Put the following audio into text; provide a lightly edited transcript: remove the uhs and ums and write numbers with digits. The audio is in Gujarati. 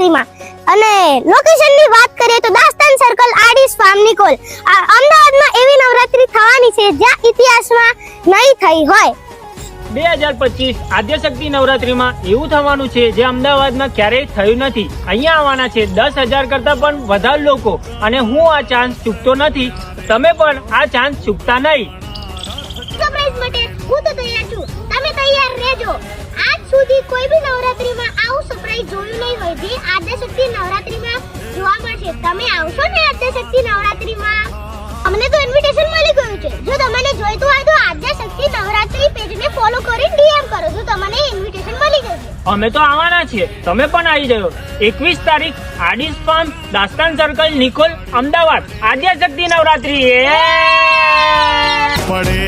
નવરાત્રીમાં અને લોકેશનની વાત કરીએ તો દાસ્તાન સર્કલ આડીસ ફાર્મ નિકોલ અમદાવાદમાં એવી નવરાત્રી થવાની છે જ્યાં ઇતિહાસમાં નહીં થઈ હોય 2025 આદ્યશક્તિ નવરાત્રીમાં એવું થવાનું છે જે અમદાવાદમાં ક્યારેય થયું નથી. અહીંયા આવવાના છે 10,000 કરતા પણ વધારે લોકો અને હું આ ચાન્સ ચૂકતો નથી. તમે પણ આ ચાન્સ ચૂકતા નહીં. સરપ્રાઈઝ માટે હું તો તૈયાર છું, તમે તૈયાર રહેજો. આજ સુધી કોઈ બી નવરાત્રીમાં આવું સરપ્રાઈઝ જોયું નહીં હોય જે આદ્યશક્તિ નવરાત્રીમાં જોવા મળશે. તમે આવશો ને આદ્યશક્તિ નવરાત્રીમાં? અમને તો ઇન્વિટેશન મળી ગયું છે. જો તમને જોઈતું હોય તો આદ્યશક્તિ નવરાત્રી પેજને ફોલો કરી ડીએમ કરો. જો તમને ઇન્વિટેશન મળી ગયું છે. અમે તો આવવાના છીએ, તમે પણ આવી જાઓ. 21 તારીખ આડીસ ફાર્મ દાસ્તાન સર્કલ નિકોલ અમદાવાદ આદ્યશક્તિ નવરાત્રી. પડે